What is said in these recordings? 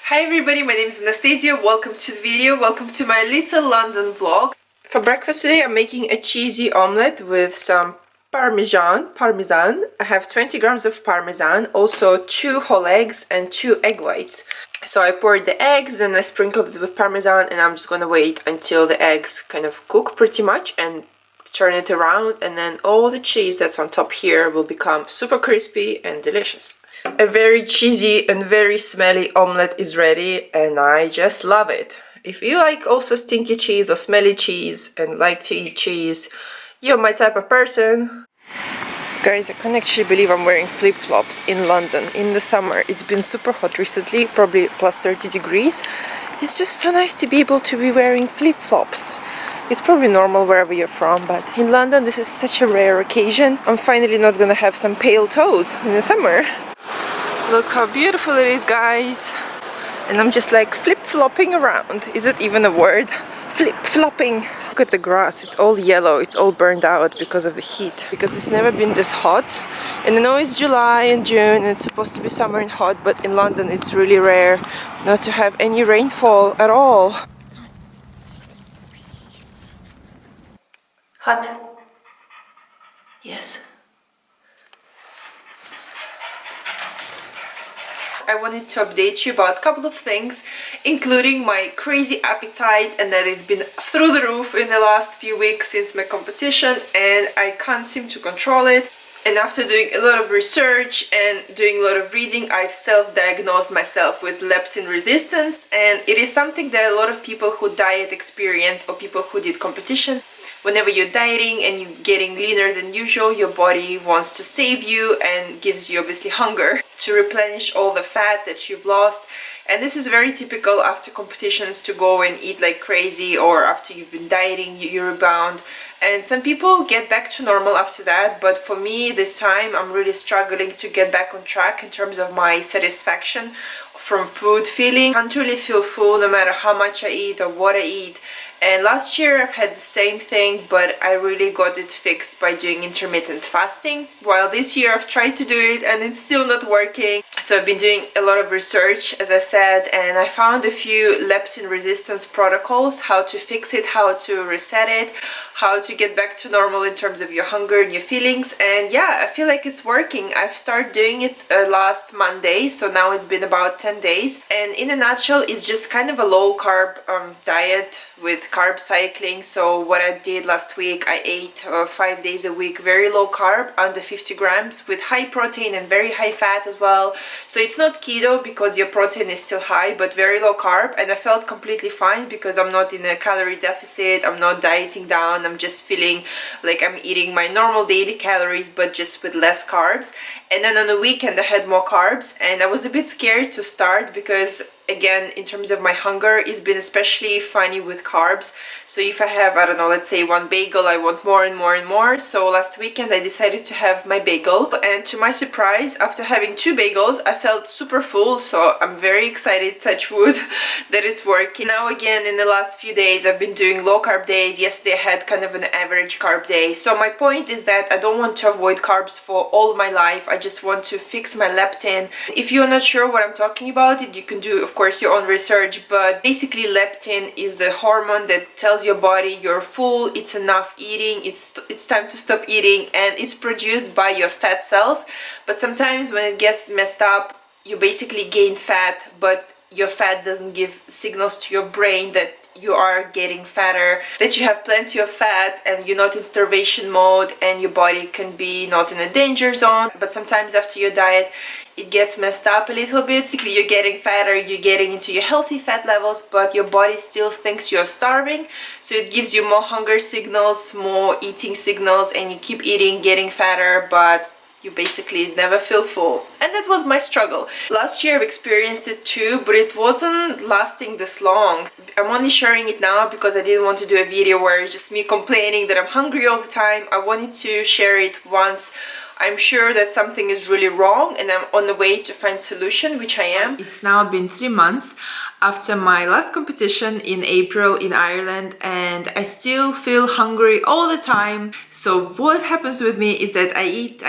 Hi everybody, my name is Anastasia. Welcome to the video. Welcome to my little London vlog. For breakfast today I'm making a cheesy omelette with some parmesan. I have 20 grams of parmesan, also 2 whole eggs and 2 egg whites. So I poured the eggs, then I sprinkled it with parmesan, and I'm just gonna wait until the eggs kind of cook pretty much and turn it around, and then all the cheese that's on top here will become super crispy and delicious. A very cheesy and very smelly omelette is ready, and I just love it. If you like also stinky cheese or smelly cheese and like to eat cheese, you're my type of person. Guys, I can't actually believe I'm wearing flip-flops in London in the summer. It's been super hot recently, probably plus 30 degrees. It's just so nice to be able to be wearing flip-flops. It's probably normal wherever you're from, but in London this is such a rare occasion. I'm finally not gonna have some pale toes in the summer. Look how beautiful it is, guys. And I'm just like flip-flopping around. Is it even a word? Flip-flopping. Look at the grass, it's all yellow, it's all burned out because of the heat. Because it's never been this hot. And I know it's July and June and it's supposed to be summer and hot, but in London it's really rare not to have any rainfall at all. Hot? Yes. I wanted to update you about a couple of things, including my crazy appetite, and that has been through the roof in the last few weeks since my competition, and I can't seem to control it. And after doing a lot of research and doing a lot of reading, I've self-diagnosed myself with leptin resistance, and it is something that a lot of people who diet experience, or people who did competitions. Whenever you're dieting and you're getting leaner than usual, your body wants to save you and gives you obviously hunger to replenish all the fat that you've lost. And this is very typical after competitions, to go and eat like crazy, or after you've been dieting, you rebound. And some people get back to normal after that, but for me this time I'm really struggling to get back on track in terms of my satisfaction from food feeling. I can't really feel full no matter how much I eat or what I eat. And last year I've had the same thing, but I really got it fixed by doing intermittent fasting. While this year I've tried to do it and it's still not working. So I've been doing a lot of research, as I said, and I found a few leptin resistance protocols, how to fix it, how to reset it, how to get back to normal in terms of your hunger and your feelings. And yeah, I feel like it's working. I've started doing it last Monday, so now it's been about 10 days. And in a nutshell, it's just kind of a low carb diet with carb cycling. So what I did last week, I ate 5 days a week, very low carb, under 50 grams, with high protein and very high fat as well. So it's not keto because your protein is still high, but very low carb. And I felt completely fine because I'm not in a calorie deficit, I'm not dieting down, I'm just feeling like I'm eating my normal daily calories, but just with less carbs. And then on the weekend I had more carbs, and I was a bit scared to start because, again, in terms of my hunger, it's been especially funny with carbs. So if I have, I don't know, let's say 1 bagel, I want more and more and more. So last weekend I decided to have my bagel, and to my surprise, after having 2 bagels, I felt super full. So I'm very excited, touch wood, that it's working. Now again, in the last few days, I've been doing low carb days. Yesterday I had kind of an average carb day. So my point is that I don't want to avoid carbs for all my life. I just want to fix my leptin. If you're not sure what I'm talking about, you can do, of course, your own research, but basically leptin is the hormone that tells your body you're full, it's enough eating, it's time to stop eating, and it's produced by your fat cells. But sometimes when it gets messed up, you basically gain fat, but your fat doesn't give signals to your brain that you are getting fatter, that you have plenty of fat, and you're not in starvation mode, and your body can be not in a danger zone. But sometimes after your diet it gets messed up a little bit. Basically, you're getting fatter, you're getting into your healthy fat levels, but your body still thinks you're starving, so it gives you more hunger signals, more eating signals, and you keep eating, getting fatter, but you basically never feel full. And that was my struggle. Last year I've experienced it too, but it wasn't lasting this long. I'm only sharing it now because I didn't want to do a video where it's just me complaining that I'm hungry all the time. I wanted to share it once I'm sure that something is really wrong and I'm on the way to find solution, which I am. It's now been 3 months after my last competition in April in Ireland, and I still feel hungry all the time. So what happens with me is that I eat,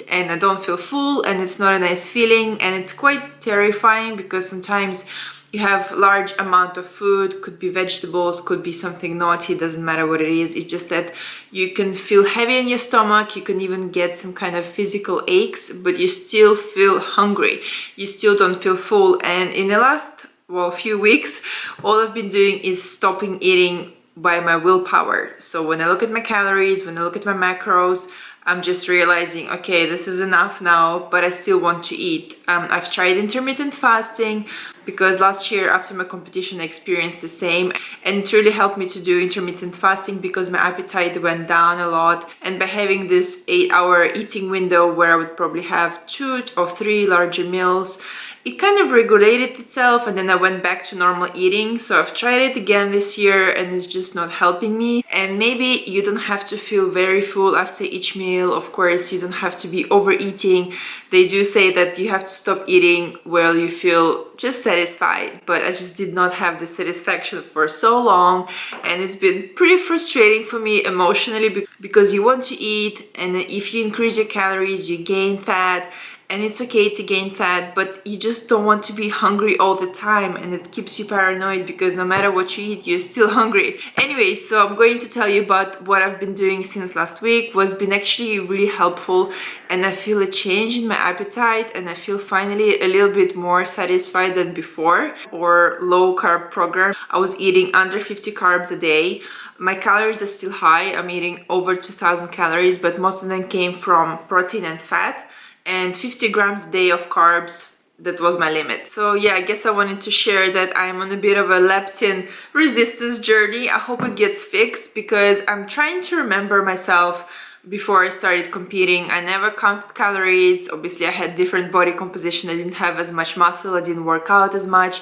and I don't feel full, and it's not a nice feeling, and it's quite terrifying because sometimes you have large amount of food, could be vegetables, could be something naughty, doesn't matter what it is. It's just that you can feel heavy in your stomach, you can even get some kind of physical aches, but you still feel hungry. You still don't feel full. And in the last, few weeks, all I've been doing is stopping eating by my willpower. So when I look at my calories, when I look at my macros, I'm just realizing, okay, this is enough now, but I still want to eat. I've tried intermittent fasting because last year after my competition I experienced the same, and it really helped me to do intermittent fasting because my appetite went down a lot. And by having this 8-hour eating window where I would probably have 2 or 3 larger meals, it kind of regulated itself, and then I went back to normal eating. So I've tried it again this year and it's just not helping me. And maybe you don't have to feel very full after each meal. Of course, you don't have to be overeating. They do say that you have to stop eating while you feel just satisfied, but I just did not have the satisfaction for so long, and it's been pretty frustrating for me emotionally because you want to eat, and if you increase your calories, you gain fat. And it's okay to gain fat, but you just don't want to be hungry all the time, and it keeps you paranoid because no matter what you eat, you're still hungry. Anyway, so I'm going to tell you about what I've been doing since last week, what's been actually really helpful, and I feel a change in my appetite, and I feel finally a little bit more satisfied than before. Or low carb program, I was eating under 50 carbs a day. My calories are still high, I'm eating over 2,000 calories, but most of them came from protein and fat. And 50 grams a day of carbs, that was my limit. So yeah, I guess I wanted to share that I'm on a bit of a leptin resistance journey. I hope it gets fixed because I'm trying to remember myself before I started competing. I never counted calories. Obviously I had different body composition, I didn't have as much muscle, I didn't work out as much.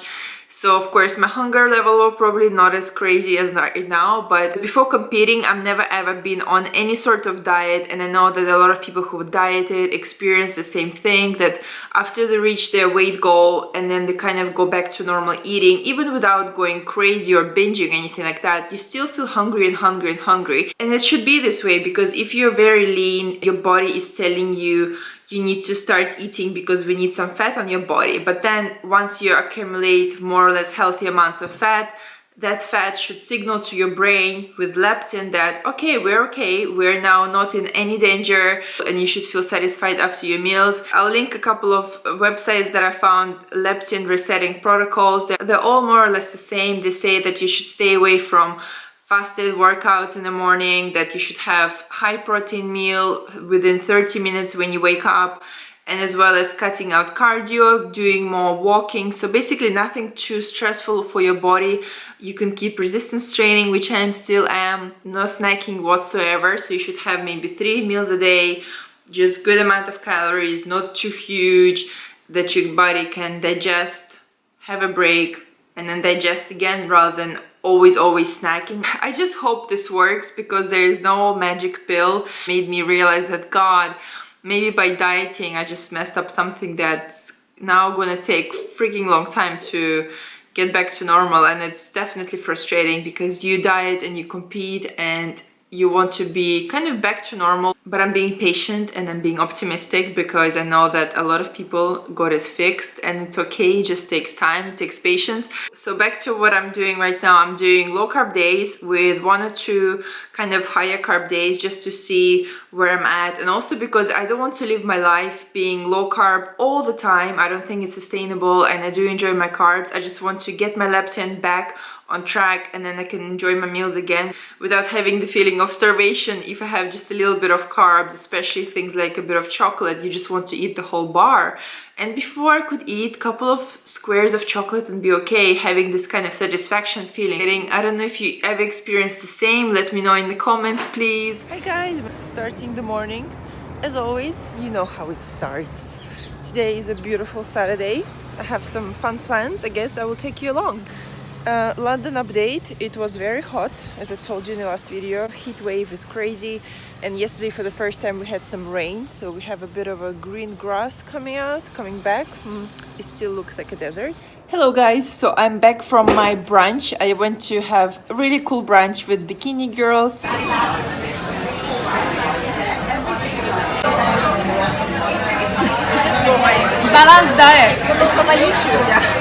So of course my hunger level was probably not as crazy as right now, but before competing I've never ever been on any sort of diet, and I know that a lot of people who dieted experience the same thing, that after they reach their weight goal and then they kind of go back to normal eating, even without going crazy or binging anything like that, you still feel hungry and hungry and hungry. And it should be this way because if you're very lean, your body is telling you you need to start eating because we need some fat on your body. But then once you accumulate more or less healthy amounts of fat, that fat should signal to your brain with leptin that okay, we're now not in any danger, and you should feel satisfied after your meals. I'll link a couple of websites that I found leptin resetting protocols. They're all more or less the same. They say that you should stay away from fasted workouts in the morning, that you should have high protein meal within 30 minutes when you wake up, and as well as cutting out cardio, doing more walking. So basically nothing too stressful for your body. You can keep resistance training, which I still am, no snacking whatsoever. So you should have maybe 3 meals a day, just good amount of calories, not too huge, that your body can digest, have a break, and then digest again rather than always snacking. I just hope this works because there is no magic pill. Made me realize that God, maybe by dieting I just messed up something that's now gonna take freaking long time to get back to normal. And it's definitely frustrating because you diet and you compete and you want to be kind of back to normal, but I'm being patient and I'm being optimistic because I know that a lot of people got it fixed, and it's okay, it just takes time, it takes patience. So back to what I'm doing right now, I'm doing low carb days with 1 or 2 kind of higher carb days just to see where I'm at, and also because I don't want to live my life being low carb all the time. I don't think it's sustainable, and I do enjoy my carbs. I just want to get my leptin back on track, and then I can enjoy my meals again without having the feeling of starvation if I have just a little bit of carbs, especially things like a bit of chocolate. You just want to eat the whole bar. And before I could eat a couple of squares of chocolate and be okay, having this kind of satisfaction feeling. I don't know if you ever experienced the same. Let me know in the comments, please. Hi guys, starting the morning. As always, you know how it starts. Today is a beautiful Saturday. I have some fun plans. I guess I will take you along. London update. It was very hot, as I told you in the last video. Heat wave is crazy, and yesterday for the first time we had some rain, so we have a bit of a green grass coming back. It still looks like a desert. Hello guys, so I'm back from my brunch. I went to have a really cool brunch with bikini girls. Just for my balanced diet. It's for my YouTube. Yeah.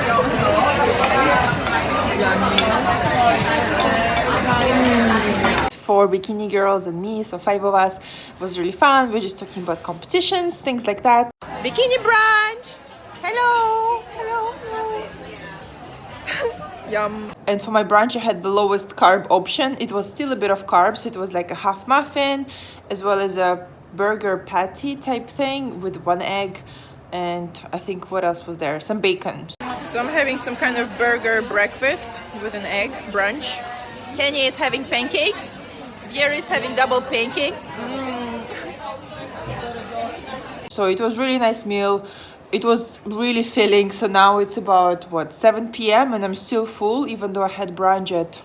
For bikini girls and me, so 5 of us. It was really fun. We're just talking about competitions, things like that. Bikini brunch. Hello. Yum. And for my brunch I had the lowest carb option. It was still a bit of carbs, so it was like a half muffin as well as a burger patty type thing with 1 egg, and I think what else was there, some bacon. So I'm having some kind of burger breakfast with an egg brunch. Henny is having pancakes. Pierre is having double pancakes. So it was really nice meal. It was really filling. So now it's about 7 p.m. and I'm still full, even though I had brunch at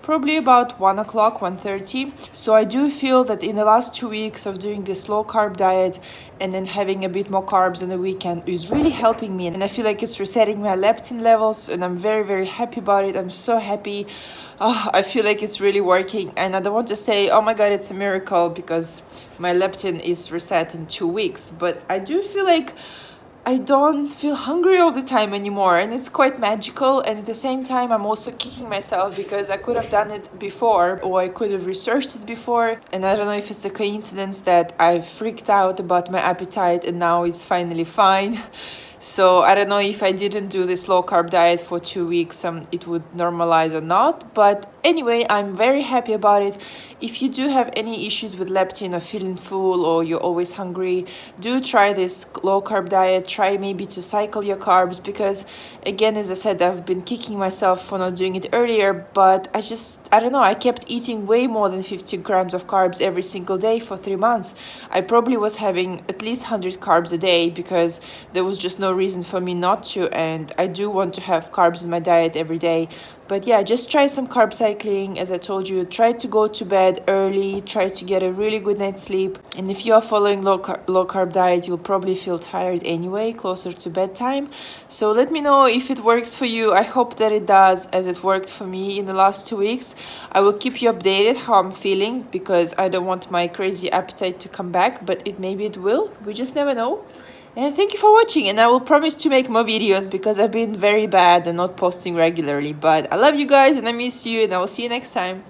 probably about 1 o'clock, 1:30. So I do feel that in the last 2 weeks of doing this low carb diet and then having a bit more carbs on the weekend is really helping me, and I feel like it's resetting my leptin levels, and I'm very, very happy about it. I'm so happy. I feel like it's really working, and I don't want to say, oh my god, it's a miracle, because my leptin is reset in 2 weeks, but I do feel like I don't feel hungry all the time anymore, and it's quite magical. And at the same time I'm also kicking myself because I could have done it before, or I could have researched it before, and I don't know if it's a coincidence that I freaked out about my appetite and now it's finally fine. So I don't know if I didn't do this low carb diet for 2 weeks, it would normalize or not. But anyway, I'm very happy about it. If you do have any issues with leptin or feeling full or you're always hungry, do try this low carb diet. Try maybe to cycle your carbs, because again, as I said, I've been kicking myself for not doing it earlier, but I don't know, I kept eating way more than 50 grams of carbs every single day for 3 months. I probably was having at least 100 carbs a day because there was just no reason for me not to, and I do want to have carbs in my diet every day. But yeah, just try some carb cycling. As I told you, try to go to bed early, try to get a really good night's sleep. And if you are following low carb diet, you'll probably feel tired anyway, closer to bedtime. So let me know if it works for you. I hope that it does, as it worked for me in the last 2 weeks. I will keep you updated how I'm feeling, because I don't want my crazy appetite to come back, but maybe it will. We just never know. And thank you for watching, and I will promise to make more videos because I've been very bad and not posting regularly. But I love you guys and I miss you, and I will see you next time.